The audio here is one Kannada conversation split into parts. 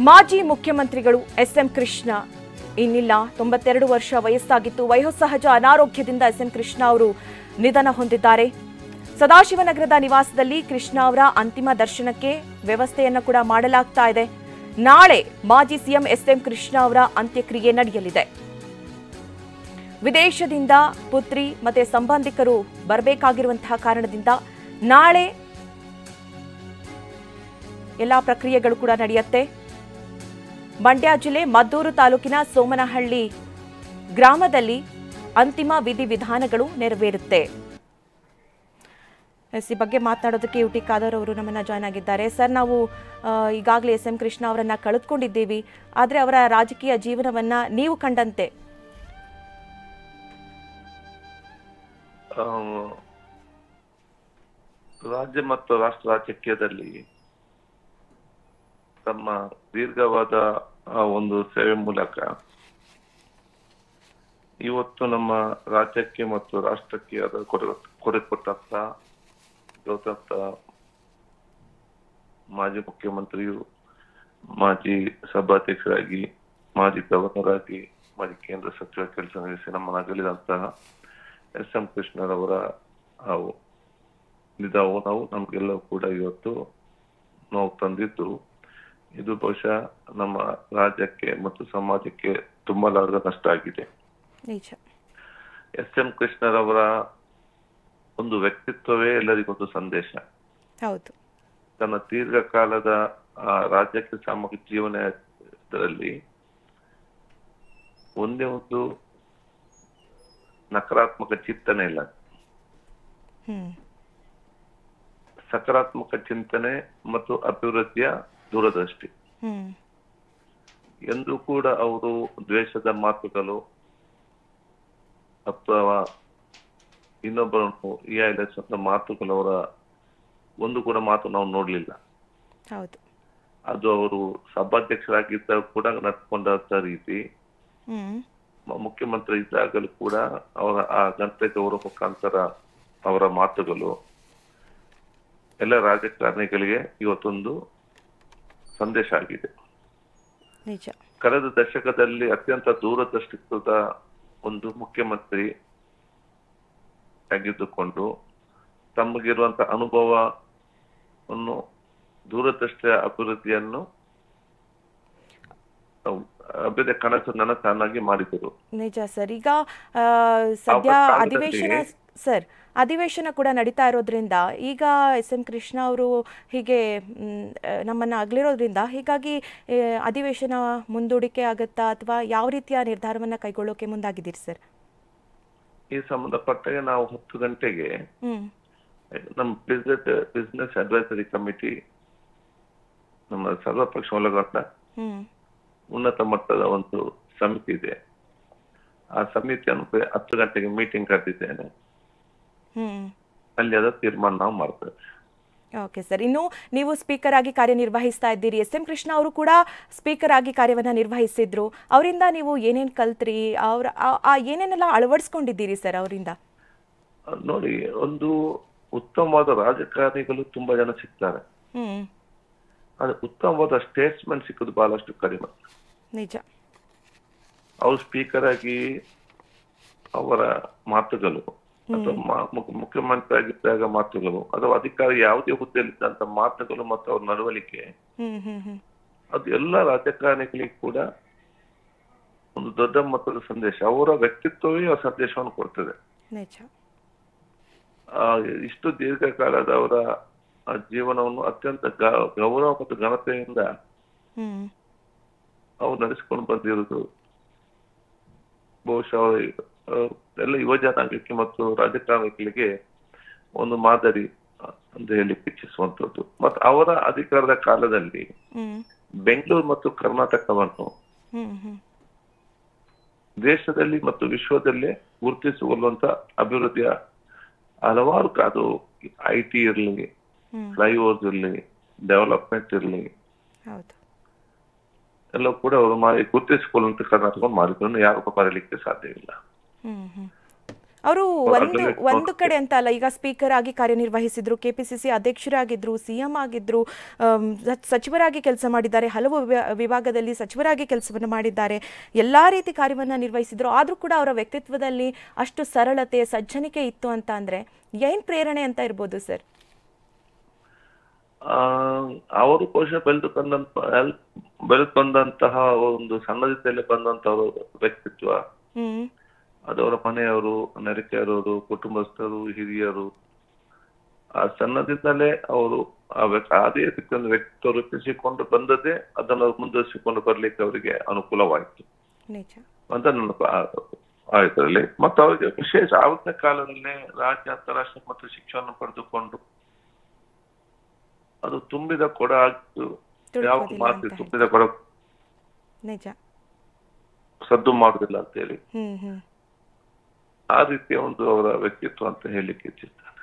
ಮಾಜಿ ಮುಖ್ಯಮಂತ್ರಿಗಳು ಎಸ್.ಎಂ. ಕೃಷ್ಣ ಇನ್ನಿಲ್ಲ. 92 ವರ್ಷ ವಯಸ್ಸಾಗಿತ್ತು. ವಯೋಸಹಜ ಅನಾರೋಗ್ಯದಿಂದ ಎಸ್.ಎಂ. ಕೃಷ್ಣ ಅವರು ನಿಧನ ಹೊಂದಿದ್ದಾರೆ. ಸದಾಶಿವನಗರದ ನಿವಾಸದಲ್ಲಿ ಕೃಷ್ಣ ಅವರ ಅಂತಿಮ ದರ್ಶನಕ್ಕೆ ವ್ಯವಸ್ಥೆಯನ್ನು ಕೂಡ ಮಾಡಲಾಗ್ತಾ ಇದೆ. ನಾಳೆ ಮಾಜಿ ಸಿಎಂ ಎಸ್.ಎಂ. ಕೃಷ್ಣ ಅವರ ಅಂತ್ಯಕ್ರಿಯೆ ನಡೆಯಲಿದೆ. ವಿದೇಶದಿಂದ ಪುತ್ರಿ ಮತ್ತೆ ಸಂಬಂಧಿಕರು ಬರಬೇಕಾಗಿರುವಂತಹ ಕಾರಣದಿಂದ ನಾಳೆ ಎಲ್ಲಾ ಪ್ರಕ್ರಿಯೆಗಳು ಕೂಡ ನಡೆಯುತ್ತೆ. ಮಂಡ್ಯ ಜಿಲ್ಲೆ ಮದ್ದೂರು ತಾಲೂಕಿನ ಸೋಮನಹಳ್ಳಿ ಗ್ರಾಮದಲ್ಲಿ ಅಂತಿಮ ವಿಧಿವಿಧಾನಗಳು ನೆರವೇರುತ್ತೆ. ಈ ಬಗ್ಗೆ ಮಾತನಾಡೋದಕ್ಕೆ ಯುಟಿ ಖಾದರ್ ಅವರು ನಮ್ಮನ್ನ ಜಾಯ್ನ್ ಆಗಿದ್ದಾರೆ. ಸರ್, ನಾವು ಈಗಾಗಲೇ ಎಸ್.ಎಂ. ಕೃಷ್ಣ ಅವರನ್ನ ಕಳೆದುಕೊಂಡಿದ್ದೀವಿ. ಆದರೆ ಅವರ ರಾಜಕೀಯ ಜೀವನವನ್ನ ನೀವು ಕಂಡಂತೆ ರಾಜ್ಯ ಮತ್ತು ರಾಷ್ಟ್ರ ರಾಜಕೀಯದಲ್ಲಿ ತಮ್ಮ ದೀರ್ಘವಾದ ಒಂದು ಸೇವೆ ಮೂಲಕ ಇವತ್ತು ನಮ್ಮ ರಾಜ್ಯಕ್ಕೆ ಮತ್ತು ರಾಷ್ಟ್ರಕ್ಕೆ ಅದರ ಕೊಡೆ ಕೊಟ್ಟಂತ ಮಾಜಿ ಮುಖ್ಯಮಂತ್ರಿಯು, ಮಾಜಿ ಸಭಾಧ್ಯಕ್ಷರಾಗಿ, ಮಾಜಿ ಗವರ್ನರ್ ಆಗಿ, ಮಾಜಿ ಕೇಂದ್ರ ಸಚಿವ ಕೆಲಸ ನಿರ್ವಹಿಸಿ ನಮ್ಮನ್ನು ಅಗಲಿದಂತಹ ಎಸ್.ಎಂ. ಕೃಷ್ಣರವರ ನಿಧನವು ನಮಗೆಲ್ಲವೂ ಕೂಡ ಇವತ್ತು ನೋವು ತಂದಿದ್ದು, ಇದು ಬಹುಶಃ ನಮ್ಮ ರಾಜ್ಯಕ್ಕೆ ಮತ್ತು ಸಮಾಜಕ್ಕೆ ತುಂಬಲಾರದ ನಷ್ಟ ಆಗಿದೆ. ಎಸ್.ಎಂ. ಕೃಷ್ಣರವರ ಒಂದು ವ್ಯಕ್ತಿತ್ವವೇ ಎಲ್ಲರಿಗೊಂದು ಸಂದೇಶ. ಹೌದು. ತನ್ನ ದೀರ್ಘಕಾಲದ ರಾಜ್ಯಕ್ಕೆ ಸಾಮಾಜಿಕ ಜೀವನದಲ್ಲಿ ಒಂದೇ ಒಂದು ನಕಾರಾತ್ಮಕ ಚಿಂತನೆ ಇಲ್ಲ, ಸಕಾರಾತ್ಮಕ ಚಿಂತನೆ ಮತ್ತು ಅಭಿವೃದ್ಧಿಯ ದೂರದೃಷ್ಟಿ. ಎಂದೂ ಕೂಡ ಅವರು ದ್ವೇಷದ ಮಾತುಗಳು ಅಥವಾ ಇನ್ನೊಬ್ಬರನ್ನು ಹೀಯಾಳಿಸುವಂತ ಮಾತುಗಳು ಅವರ ಒಂದು ಕೂಡ ಮಾತು ನಾವು ನೋಡ್ಲಿಲ್ಲ. ಅದು ಅವರು ಸಭಾಧ್ಯಕ್ಷರಾಗಿದ್ದಾಗ ಕೂಡ ನಡ್ಕೊಂಡಂತ ರೀತಿ, ಮುಖ್ಯಮಂತ್ರಿ ಇದ್ದಾಗಲೂ ಕೂಡ ಅವರ ಆ ಗಂಟೆ ಗೌರವ ಮುಖಾಂತರ ಅವರ ಮಾತುಗಳು ಎಲ್ಲ ರಾಜಕಾರಣಿಗಳಿಗೆ ಇವತ್ತೊಂದು ಸಂದೇಶ ಆಗಿದೆ. ಕಳೆದ ದಶಕದಲ್ಲಿ ಅತ್ಯಂತ ದೂರದೃಷ್ಟಿತ್ವದ ಒಂದು ಮುಖ್ಯಮಂತ್ರಿ ಆಗಿದ್ದುಕೊಂಡು ತಮಗಿರುವಂತಹ ಅನುಭವವನ್ನು, ದೂರದೃಷ್ಟಿಯ ಅಭಿವೃದ್ಧಿಯನ್ನು ಕನಸು ನನಸಾಗಿ ಮಾಡಿದರು. ನಿಜ ಸರ್. ಈಗ ಸದ್ಯ ಅಧಿವೇಶನ ಕೂಡ ನಡೀತಾ ಇರೋದ್ರಿಂದ ಈಗ ಎಸ್.ಎಂ. ಕೃಷ್ಣ ಅವರು ಹೀಗೆ ನಮ್ಮನ್ನ ಅಗಲಿರೋದ್ರಿಂದ ಹೀಗಾಗಿ ಅಧಿವೇಶನ ಮುಂದೂಡಿಕೆ ಆಗತ್ತಾ ಅಥವಾ ಯಾವ ರೀತಿಯ ನಿರ್ಧಾರವನ್ನ ಕೈಗೊಳ್ಳೋಕೆ ಮುಂದಾಗಿದ್ದೀರಿ ಸರ್? ಈ ಸಂಬಂಧಪಟ್ಟಾಗ ನಾವು 10 ಗಂಟೆಗೆ ನಮ್ಮ ಬಿಸ್ನೆಸ್ ಅಡ್ವೈಸರಿ ಕಮಿಟಿ, ನಮ್ಮ ಸರ್ವಪಕ್ಷ ಒಳಗೊಂಡ ಉನ್ನತ ಮಟ್ಟದ ಒಂದು ಸಮಿತಿ ಇದೆ. ಆ ಸಮಿತಿಯನ್ನು 10 ಗಂಟೆಗೆ ಮೀಟಿಂಗ್ ಕರೆದಿದ್ದೇನೆ. ಅಲ್ಲಿ ಅದರ ತೀರ್ಮಾನ ನಾವು ಮಾಡ್ತೇವೆ. Okay sir. ಇನ್ನು ನೀವು ಸ್ಪೀಕರ್ ಆಗಿ ಕಾರ್ಯನಿರ್ವಹಿಸ್ತಾ ಇದ್ದೀರಿ. ಎಸ್.ಎಂ. ಕೃಷ್ಣ ಅವರು ಕೂಡ ಸ್ಪೀಕರ್ ಆಗಿ ಕಾರ್ಯವನ್ನ ನಿರ್ವಹಿಸಿದ್ರು. ಅವರಿಂದ ನೀವು ಏನೇನ್ ಕಲ್ತ್ರಿ, ಅವ್ರ ಏನೇನೆಲ್ಲ ಅಳವಡಿಸ್ಕೊಂಡಿದ್ದೀರಿ ಸರ್ ಅವರಿಂದ? ನೋಡಿ, ಒಂದು ಉತ್ತಮವಾದ ರಾಜಕಾರಣಿಗಳು ತುಂಬಾ ಜನ ಸಿಗ್ತಾರೆ. ಅದು ಉತ್ತಮವಾದ ಸ್ಟೇಟ್ಸ್ಮನ್ ಸಿಕ್ಕದು ಬಹಳಷ್ಟು ಕಡಿಮೆ. ನಿಜ. ಅವರು ಸ್ಪೀಕರ್ ಆಗಿ ಅವರ ಮಾತುಗಳು ಅಥವಾ ಮುಖ್ಯಮಂತ್ರಿ ಆಗಿದ್ದಾಗ ಮಾತುಗಳು ಅಥವಾ ಅಧಿಕಾರಿ ಯಾವುದೇ ಹುದ್ದೆಯಲ್ಲಿದ್ದಂತ ಮಾತುಗಳು ಮತ್ತು ಅವ್ರ ನಡವಳಿಕೆ, ಅದು ಎಲ್ಲ ರಾಜಕಾರಣಿಗಳಿಗೆ ಕೂಡ ಒಂದು ದೊಡ್ಡ ಮಟ್ಟದ ಸಂದೇಶ. ಅವರ ವ್ಯಕ್ತಿತ್ವವೇ ಆ ಸಂದೇಶವನ್ನು ಕೊಡ್ತದೆ. ಇಷ್ಟು ದೀರ್ಘಕಾಲದ ಅವರ ಜೀವನವನ್ನು ಅತ್ಯಂತ ಗೌರವ ಮತ್ತು ಘನತೆಯಿಂದ ಅವ್ರು ನಡೆಸಿಕೊಂಡು ಬಂದಿರುವುದು ಬಹುಶಃ ಎಲ್ಲ ಯುವ ಜನಾಂಗಕ್ಕೆ ಮತ್ತು ರಾಜಕಾರಣಿಗಳಿಗೆ ಒಂದು ಮಾದರಿ ಅಂತ ಹೇಳಿ ಇಚ್ಛಿಸುವಂತದ್ದು. ಮತ್ತು ಅವರ ಅಧಿಕಾರದ ಕಾಲದಲ್ಲಿ ಬೆಂಗಳೂರು ಮತ್ತು ಕರ್ನಾಟಕವನ್ನು ದೇಶದಲ್ಲಿ ಮತ್ತು ವಿಶ್ವದಲ್ಲೇ ಗುರುತಿಸಿಕೊಳ್ಳುವಂತ ಅಭಿವೃದ್ಧಿಯ ಹಲವಾರು, ಅದು IT ಇರಲಿ, ಫ್ಲೈಓವರ್ಸ್ ಇರಲಿ, ಡೆವಲಪ್ಮೆಂಟ್ ಇರಲಿ, ಎಲ್ಲ ಕೂಡ ಅವರು ಗುರುತಿಸಿಕೊಳ್ಳುವಂತ ಕರ್ನಾಟಕ ಮಾಡಿದ್ರು. ಯಾರು ಮರೀಲಿಕ್ಕೆ ಸಾಧ್ಯ ಇಲ್ಲ. ಅವರು ಒಂದು ಕಡೆ ಅಂತ ಅಲ್ಲ, ಈಗ ಸ್ಪೀಕರ್ ಆಗಿ ಕಾರ್ಯನಿರ್ವಹಿಸಿದ್ರು, ಕೆಪಿಸಿಸಿ ಅಧ್ಯಕ್ಷರಾಗಿದ್ರು, ಸಿಎಂ ಆಗಿದ್ರು, ಸಚಿವರಾಗಿ ಕೆಲಸ ಮಾಡಿದ್ದಾರೆ, ಹಲವು ವಿಭಾಗದಲ್ಲಿ ಸಚಿವರಾಗಿ ಕೆಲಸವನ್ನು ಮಾಡಿದ್ದಾರೆ, ಎಲ್ಲಾ ರೀತಿ ಕಾರ್ಯವನ್ನು ನಿರ್ವಹಿಸಿದ್ರು. ಆದ್ರೂ ಕೂಡ ಅವರ ವ್ಯಕ್ತಿತ್ವದಲ್ಲಿ ಅಷ್ಟು ಸರಳತೆ, ಸಜ್ಜನಿಕೆ ಇತ್ತು ಅಂತ ಅಂದ್ರೆ ಏನ್ ಪ್ರೇರಣೆ ಅಂತ ಇರ್ಬೋದು ಸರ್? ಅವರು ಬಹುಶಃ ಬೆಳೆದು ಬಂದಂತಹ ಒಂದು ಸಣ್ಣದಿದ್ದಲ್ಲೇ ಬಂದಂತಹ ವ್ಯಕ್ತಿತ್ವ, ಅದು ಅವರ ಮನೆಯವರು, ನೆರೆಕೆಯವರು, ಕುಟುಂಬಸ್ಥರು, ಹಿರಿಯರು, ಆ ಸಣ್ಣದಿಂದಲೇ ಅವರು ಅದೇ ರೀತಿಯ ವ್ಯಕ್ತಿತ್ವ ರೂಪಿಸಿಕೊಂಡು ಬಂದದೇ ಅದನ್ನು ಮುಂದುವರಿಸಿಕೊಂಡು ಬರ್ಲಿಕ್ಕೆ ಅವರಿಗೆ ಅನುಕೂಲವಾಯಿತು ಅಂತ ನನ್ನ ಆಯ್ತರಲ್ಲಿ. ಮತ್ತು ಅವರಿಗೆ ವಿಶೇಷ ಆವತ್ತಿನ ಕಾಲದಲ್ಲೇ ರಾಜ್ಯ, ಅಂತಾರಾಷ್ಟ್ರೀಯ ಮತ್ತು ಶಿಕ್ಷಣ ಪಡೆದುಕೊಂಡು ಅದು ತುಂಬಿದ ಕೊಡ ಆಗಿತ್ತು. ಯಾವ ಮಾತು ತುಂಬಿದ ಕೊಡ ಸದ್ದು ಮಾಡುದಿಲ್ಲ ಅಂತ ಹೇಳಿ, ಆ ರೀತಿಯ ಒಂದು ಅವರ ವ್ಯಕ್ತಿತ್ವ ಅಂತ ಹೇಳಲಿಕ್ಕೆ ಇಚ್ಛಿಸ್ತಾರೆ.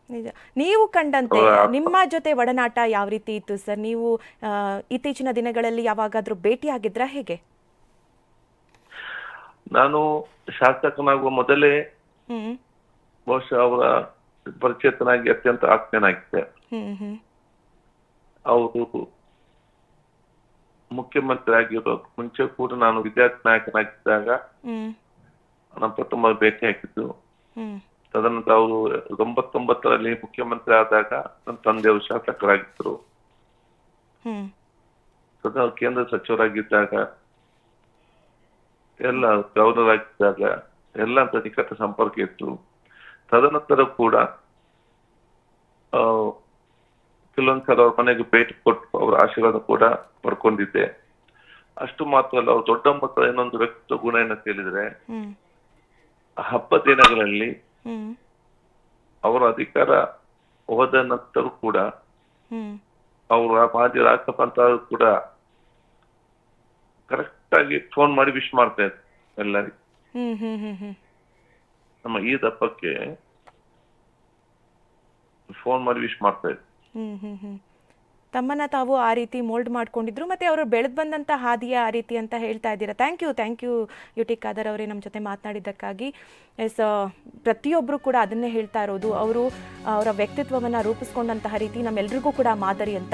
ನಿಜ. ನೀವು ಕಂಡಂತೆ ನಿಮ್ಮ ಜೊತೆ ಒಡನಾಟ ಯಾವ ರೀತಿ ಇತ್ತು ಸರ್? ನೀವು ಇತ್ತೀಚಿನ ದಿನಗಳಲ್ಲಿ ಯಾವಾಗಾದ್ರೂ ಭೇಟಿ ಆಗಿದ್ರಾ, ಹೇಗೆ? ನಾನು ಶಾಸಕನಾಗುವ ಮೊದಲೇ ಬಹುಶಃ ಅವರ ಪರಿಚೇತನಾಗಿ ಅತ್ಯಂತ ಆತ್ಮೀಯನಾಗಿದ್ದೆ. ಅವರು ಮುಖ್ಯಮಂತ್ರಿ ಆಗಿರೋ ಮುಂಚೆ ಕೂಡ ನಾನು ವಿದ್ಯಾರ್ಥಿ ನಾಯಕನಾಗಿದ್ದಾಗ ನಮ್ಮ ಪ್ರಥಮ ಭೇಟಿ ಹಾಕಿದ್ದು. ತದನಂತರ ಅವರು 99ರಲ್ಲಿ ಮುಖ್ಯಮಂತ್ರಿ ಆದಾಗ ನನ್ನ ತಂದೆಯವರು ಶಾಸಕರಾಗಿದ್ದರು. ಕೇಂದ್ರ ಸಚಿವರಾಗಿದ್ದಾಗ, ಎಲ್ಲ ಗವರ್ನರ್ ಆಗಿದ್ದಾಗ ಎಲ್ಲ ನಿಕಟ ಸಂಪರ್ಕ ಇತ್ತು. ತದನಂತರ ಕೂಡ ಕೆಲವೊಂದ್ಸಲ ಅವ್ರ ಮನೆಗೆ ಭೇಟಿ ಕೊಟ್ಟು ಅವರ ಆಶೀರ್ವಾದ ಕೂಡ ಪಡ್ಕೊಂಡಿದ್ದೆ. ಅಷ್ಟು ಮಾತ್ರ ಅಲ್ಲ, ಅವ್ರು ದೊಡ್ಡ ಮಕ್ಕಳ ಇನ್ನೊಂದು ವ್ಯಕ್ತಿತ್ವ ಗುಣ ಏನ ಕೇಳಿದ್ರೆ, ಹಬ್ಬ ದಿನಗಳಲ್ಲಿ ಅವರ ಅಧಿಕಾರ ಹೋದ ನಂತರ ಕೂಡ ಅವರು ಮಾಜಿ ರಾಷ್ಟ್ರಪತಿ ಕೂಡ ಕರೆಕ್ಟ್ ಆಗಿ ಫೋನ್ ಮಾಡಿ ವಿಶ್ ಮಾಡ್ತಾ ಇದ್ರು ಎಲ್ಲರಿಗೂ. ನಮ್ಮ ಈ ಹಬ್ಬಕ್ಕೆ ಫೋನ್ ಮಾಡಿ ವಿಶ್ ಮಾಡ್ತಾ ಇದ್ರು. ತಮ್ಮನ್ನ ತಾವು ಆ ರೀತಿ ಮೋಲ್ಡ್ ಮಾಡ್ಕೊಂಡಿದ್ರು, ಮತ್ತೆ ಅವರು ಬೆಳೆದು ಬಂದಂತ ಹಾದಿಯ ಆ ರೀತಿ ಅಂತ ಹೇಳ್ತಾ ಇದ್ದೀರಾ. ಥ್ಯಾಂಕ್ ಯು ಯುಟಿ ಖಾದರ್ ಅವರೇ ನಮ್ಮ ಜೊತೆ ಮಾತನಾಡಿದ್ದಕ್ಕಾಗಿ. ಎಸ್, ಪ್ರತಿಯೊಬ್ಬರು ಕೂಡ ಅದನ್ನೇ ಹೇಳ್ತಾ ಇರೋದು, ಅವರು ಅವರ ವ್ಯಕ್ತಿತ್ವವನ್ನು ರೂಪಿಸ್ಕೊಂಡಂತಹ ರೀತಿ ನಮ್ಮೆಲ್ರಿಗೂ ಕೂಡ ಮಾದರಿ ಅಂತ.